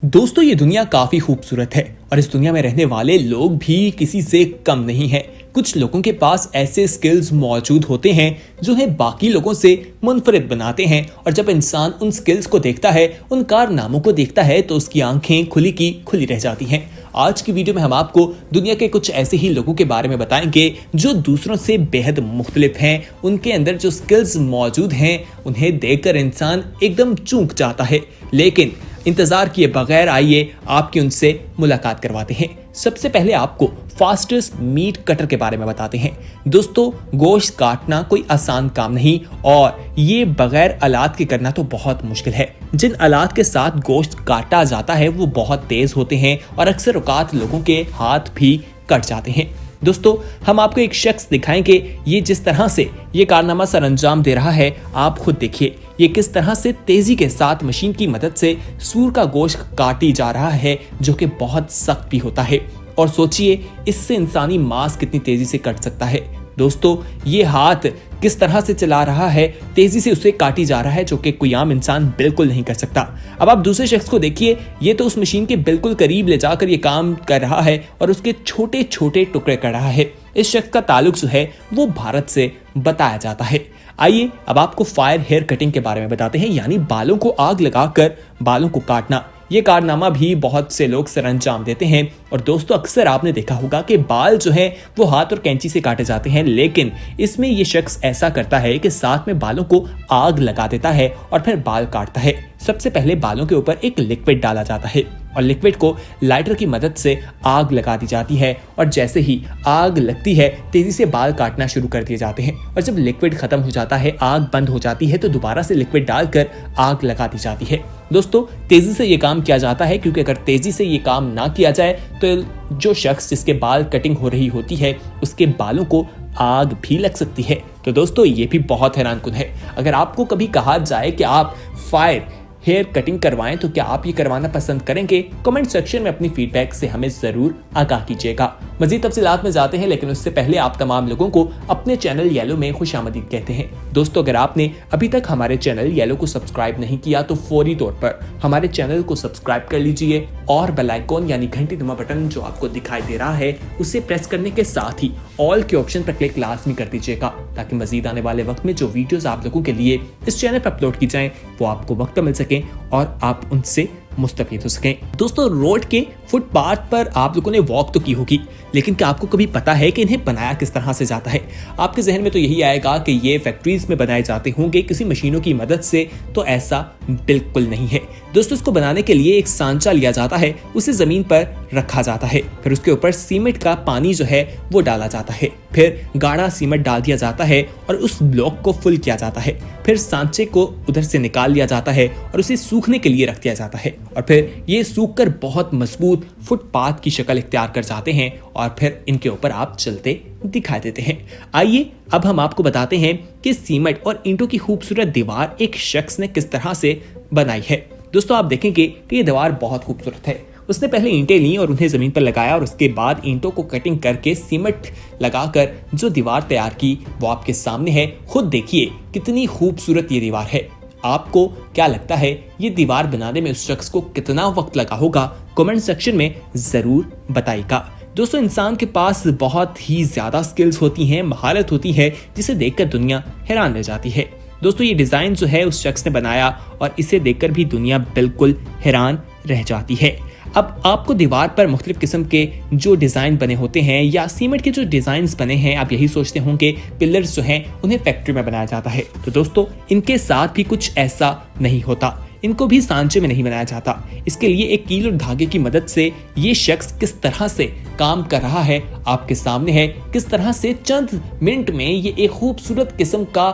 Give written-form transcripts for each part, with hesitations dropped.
दोस्तों ये दुनिया काफी खूबसूरत है और इस दुनिया में रहने वाले लोग भी किसी से कम नहीं हैं। कुछ लोगों के पास ऐसे स्किल्स मौजूद होते हैं जो है बाकी लोगों से मुनफरिद बनाते हैं और जब इंसान उन स्किल्स को देखता है, उन कारनामों को देखता है तो उसकी आंखें खुली की खुली रह जाती हैं। आज की वीडियो में हम आपको दुनिया के कुछ ऐसे ही लोगों के बारे में बताएंगे जो दूसरों से बेहद मुख्तलिफ हैं। उनके अंदर जो स्किल्स मौजूद हैं उन्हें देखकर इंसान एकदम चूक जाता है। लेकिन इंतजार किए बगैर आइए आपकी उनसे मुलाकात करवाते हैं। सबसे पहले आपको फास्टेस्ट मीट कटर के बारे में बताते हैं। दोस्तों गोश्त काटना कोई आसान काम नहीं और ये बगैर आलात के करना तो बहुत मुश्किल है। जिन आलात के साथ गोश्त काटा जाता है वो बहुत तेज होते हैं और अक्सर औकात लोगों के हाथ भी कट जाते हैं। दोस्तों हम आपको एक शख्स दिखाएंगे, ये जिस तरह से ये कारनामा सर अंजाम दे रहा है आप खुद देखिए। ये किस तरह से तेजी के साथ मशीन की मदद से सूअर का गोश्त काटी जा रहा है जो कि बहुत सख्त भी होता है और सोचिए इससे इंसानी मांस कितनी तेजी से कट सकता है। दोस्तों ये हाथ किस तरह से चला रहा है, तेजी से उसे काटी जा रहा है जो कि कोई आम इंसान बिल्कुल नहीं कर सकता। अब आप दूसरे शख्स को देखिए, ये तो उस मशीन के बिल्कुल करीब ले जाकर ये काम कर रहा है और उसके छोटे छोटे टुकड़े कर रहा है। इस शख्स का ताल्लुक जो है वो भारत से बताया जाता है। आइए अब आपको फायर हेयर कटिंग के बारे में बताते हैं, यानी बालों को आग लगाकर बालों को काटना। ये कारनामा भी बहुत से लोग सर अंजाम देते हैं और दोस्तों अक्सर आपने देखा होगा कि बाल जो हैं वो हाथ और कैंची से काटे जाते हैं, लेकिन इसमें ये शख्स ऐसा करता है कि साथ में बालों को आग लगा देता है और फिर बाल काटता है। सबसे पहले बालों के ऊपर एक लिक्विड डाला जाता है और लिक्विड को लाइटर की मदद से आग लगा दी जाती है और जैसे ही आग लगती है तेजी से बाल काटना शुरू कर दिए जाते हैं और जब लिक्विड खत्म हो जाता है, आग बंद हो जाती है तो दोबारा से लिक्विड डालकर आग लगा दी जाती है। दोस्तों तेजी से ये काम किया जाता है क्योंकि अगर तेजी से ये काम ना किया जाए तो जो शख्स जिसके बाल कटिंग हो रही होती है उसके बालों को आग भी लग सकती है। तो दोस्तों ये भी बहुत हैरानकुन है। अगर आपको कभी कहा जाए कि आप फायर हेयर कटिंग करवाएं तो क्या आप ये करवाना पसंद करेंगे? कमेंट सेक्शन में अपनी फीडबैक से हमें जरूर आगाह कीजिएगा। मजीद तफसीलात में जाते हैं लेकिन उससे पहले आप तमाम लोगों को अपने चैनल येलो में खुशामदीद कहते हैं। दोस्तों अगर आपने अभी तक हमारे चैनल येलो को सब्सक्राइब नहीं किया तो फौरी तौर पर हमारे चैनल को सब्सक्राइब कर लीजिए और बेल आइकॉन यानी घंटी नुमा बटन जो आपको दिखाई दे रहा है उसे प्रेस करने के साथ ही ऑल के ऑप्शन पर क्लिक लाजमी कर दीजिएगा ताकि मजीद आने वाले वक्त में जो वीडियोस आप लोगों के लिए इस चैनल पर अपलोड की जाएं वो आपको वक्त पर मिल सके और आप उनसे मुस्तफीद हो सकें। दोस्तों रोड के फुटपाथ पर आप लोगों ने वॉक तो की होगी, लेकिन क्या आपको कभी पता है कि इन्हें बनाया किस तरह से जाता है? आपके जहन में तो यही आएगा कि ये फैक्ट्रीज में बनाए जाते होंगे किसी मशीनों की मदद से, तो ऐसा बिल्कुल नहीं है। दोस्तों इसको बनाने के लिए एक सांचा लिया जाता है, उसे जमीन पर रखा जाता है, फिर उसके ऊपर सीमेंट का पानी जो है वो डाला जाता है, फिर गाढ़ा सीमेंट डाल दिया जाता है और उस ब्लॉक को फुल किया जाता है, फिर सांचे को उधर से निकाल लिया जाता है और उसे सूखने के लिए रख दिया जाता है और फिर ये सूखकर बहुत मजबूत फुटपाथ की शक्ल इख्तियार कर जाते हैं और फिर इनके ऊपर आप चलते दिखाई देते हैं। आइए अब हम आपको बताते हैं कि सीमेंट और ईंटों की खूबसूरत दीवार एक शख्स ने किस तरह से बनाई है। दोस्तों आप देखेंगे कि ये दीवार बहुत खूबसूरत है। उसने पहले ईंटें ली और उन्हें जमीन पर लगाया और उसके बाद ईंटों को कटिंग करके सीमेंट लगाकर जो दीवार तैयार की वो आपके सामने है। खुद देखिए कितनी खूबसूरत ये दीवार है। आपको क्या लगता है ये दीवार बनाने में उस शख्स को कितना वक्त लगा होगा? कमेंट सेक्शन में जरूर बताइएगा। दोस्तों इंसान के पास बहुत ही ज्यादा स्किल्स होती हैं, महारत होती है जिसे देखकर दुनिया हैरान रह जाती है। दोस्तों ये डिजाइन जो है उस शख्स ने बनाया और इसे देखकर भी दुनिया बिल्कुल हैरान रह जाती है। अब आपको दीवार पर मुख्तलिफ किस्म के जो डिजाइन बने होते हैं या सीमेंट के जो डिजाइन बने हैं, आप यही सोचते होंगे पिलर्स जो हैं उन्हें फैक्ट्री में बनाया जाता है, तो दोस्तों इनके साथ भी कुछ ऐसा नहीं होता। इनको भी सांचे में नहीं बनाया जाता। इसके लिए एक कील और धागे की मदद से ये शख्स किस तरह से काम कर रहा है आपके सामने है। किस तरह से चंद मिनट में ये एक खूबसूरत किस्म का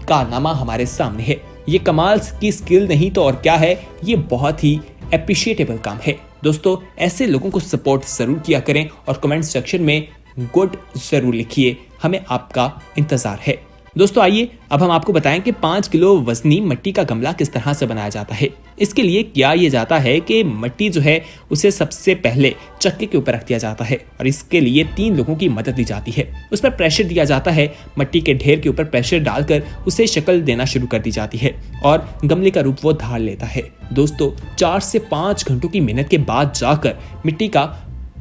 कारनामा हमारे सामने है। ये कमाल की स्किल नहीं तो और क्या है, ये बहुत ही एप्रिशिएटेबल काम है। दोस्तों ऐसे लोगों को सपोर्ट जरूर किया करें और कमेंट सेक्शन में गुड जरूर लिखिए, हमें आपका इंतजार है। दोस्तों आइए अब हम आपको बताएं कि 5 किलो वजनी मिट्टी का गमला किस तरह से बनाया जाता है। इसके लिए किया ये जाता है कि मिट्टी जो है उसे सबसे पहले चक्के के ऊपर रख दिया जाता है और इसके लिए 3 लोगों की मदद ली जाती है। उस पर प्रेशर दिया जाता है, मिट्टी के ढेर के ऊपर प्रेशर डालकर उसे शक्ल देना शुरू कर दी जाती है और गमले का रूप वो धार लेता है। दोस्तों 4 से 5 घंटों की मेहनत के बाद जाकर मिट्टी का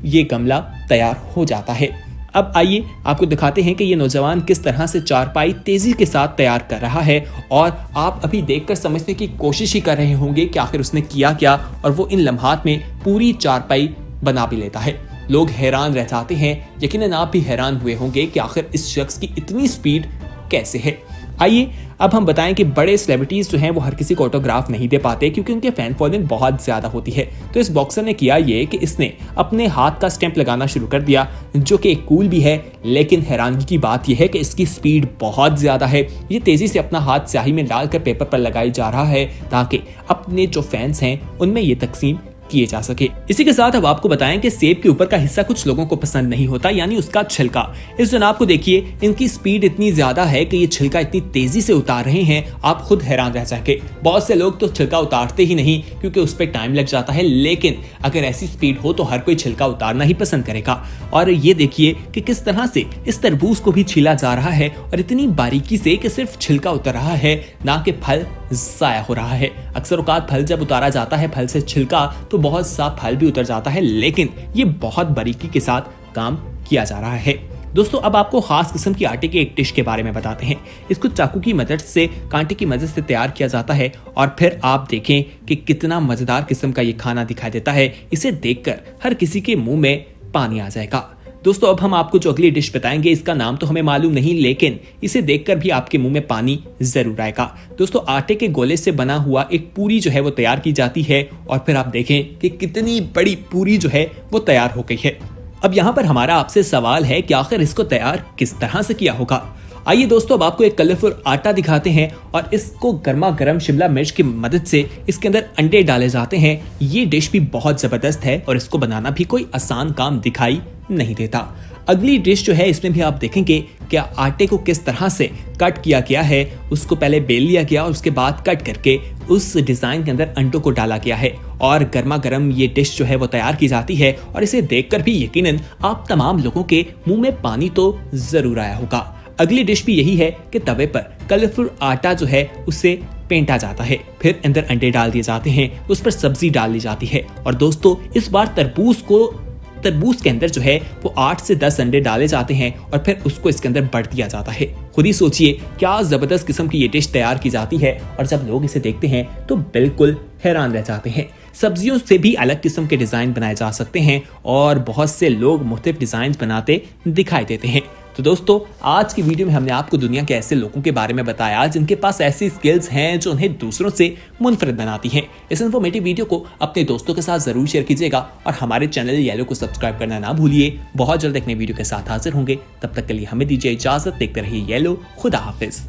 ये गमला तैयार हो जाता है। अब आइए आपको दिखाते हैं कि ये नौजवान किस तरह से चारपाई तेजी के साथ तैयार कर रहा है और आप अभी देखकर समझने की कोशिश ही कर रहे होंगे कि आखिर उसने किया क्या, और वो इन लम्हात में पूरी चारपाई बना भी लेता है। लोग हैरान रह जाते हैं, यकीनन आप भी हैरान हुए होंगे कि आखिर इस शख्स की इतनी स्पीड कैसे है। आइए अब हम बताएं कि बड़े सेलिब्रिटीज जो हैं वो हर किसी को ऑटोग्राफ नहीं दे पाते क्योंकि उनके फैन फॉलोइंग बहुत ज्यादा होती है। तो इस बॉक्सर ने किया ये कि इसने अपने हाथ का स्टैंप लगाना शुरू कर दिया, जो कि एक कूल भी है, लेकिन हैरानगी की बात यह है कि इसकी स्पीड बहुत ज्यादा है। ये तेजी से अपना हाथ स्याही में डालकर पेपर पर लगाई जा रहा है ताकि अपने जो फैंस हैं उनमें ये तकसीम किए जा सके। इसी के साथ अब आपको बताएं कि सेब के ऊपर का हिस्सा कुछ लोगों को पसंद नहीं होता, यानी उसका छिलका। इस जनाब को देखिए, इनकी स्पीड इतनी ज्यादा है कि ये छिलका इतनी तेजी से उतार रहे हैं, आप खुद हैरान रह जाएंगे। बहुत से लोग तो छिलका उतारते ही नहीं क्योंकि उस पर टाइम लग जाता है, लेकिन अगर ऐसी स्पीड हो तो हर कोई छिलका उतारना ही पसंद करेगा। और ये देखिए कि किस तरह से इस तरबूज को भी छीला जा रहा है और इतनी बारीकी से कि सिर्फ छिलका उतर रहा है, ना कि फल जाया हो रहा है। अक्सर औकात फल जब उतारा जाता है, फल से छिलका, तो बहुत सा फल भी उतर जाता है, लेकिन ये बहुत बारीकी के साथ काम किया जा रहा है। दोस्तों अब आपको खास किस्म की आटे के एक डिश के बारे में बताते हैं। इसको चाकू की मदद से, कांटे की मदद से तैयार किया जाता है और फिर आप देखें कि कितना मजेदार किस्म का ये खाना दिखाई देता है। इसे देखकर हर किसी के मुंह में पानी आ जाएगा। दोस्तों अब हम आपको जो अगली डिश बताएंगे, इसका नाम तो हमें मालूम नहीं, लेकिन इसे देखकर भी आपके मुंह में पानी जरूर आएगा। दोस्तों आटे के गोले से बना हुआ एक पूरी जो है वो तैयार की जाती है और फिर आप देखें कि कितनी बड़ी पूरी जो है वो तैयार हो गई है। अब यहाँ पर हमारा आपसे सवाल है कि आखिर इसको तैयार किस तरह से किया होगा। आइए दोस्तों अब आपको एक कलरफुल आटा दिखाते हैं और इसको गर्मा गर्म शिमला मिर्च की मदद से इसके अंदर अंडे डाले जाते हैं। ये डिश भी बहुत जबरदस्त है और इसको बनाना भी कोई आसान काम दिखाई नहीं देता। अगली डिश जो है, इसमें भी आप देखेंगे कि आटे को किस तरह से कट किया गया है। उसको पहले बेल लिया गया और उसके बाद कट करके उस डिजाइन के अंदर अंडों को डाला गया है और गर्मा गर्म ये डिश जो है वो तैयार की जाती है और इसे देखकर भी यकीनन आप तमाम लोगों के मुंह में पानी तो जरूर आया होगा। अगली डिश भी यही है कि तवे पर कलरफुल आटा जो है उसे पेंटा जाता है, फिर अंदर अंडे डाल दिए जाते हैं, उस पर सब्जी डाल दी जाती है और दोस्तों इस बार तरबूज के अंदर जो है वो 8 से 10 अंडे डाले जाते हैं और फिर उसको इसके अंदर बढ़ दिया जाता है। खुद ही सोचिए क्या जबरदस्त किस्म की ये डिश तैयार की जाती है और जब लोग इसे देखते हैं तो बिल्कुल हैरान रह जाते हैं। सब्जियों से भी अलग किस्म के डिजाइन बनाए जा सकते हैं और बहुत से लोग मुख्तलिफ डिजाइन बनाते दिखाई देते हैं। तो दोस्तों आज की वीडियो में हमने आपको दुनिया के ऐसे लोगों के बारे में बताया जिनके पास ऐसी स्किल्स हैं जो उन्हें दूसरों से मुनफरिद बनाती हैं। इस इन्फॉर्मेटिव वीडियो को अपने दोस्तों के साथ जरूर शेयर कीजिएगा और हमारे चैनल येलो को सब्सक्राइब करना ना भूलिए। बहुत जल्द एक नई वीडियो के साथ हाजिर होंगे, तब तक के लिए हमें दीजिए इजाजत। देखते रहिए येलो। खुदा हाफिज।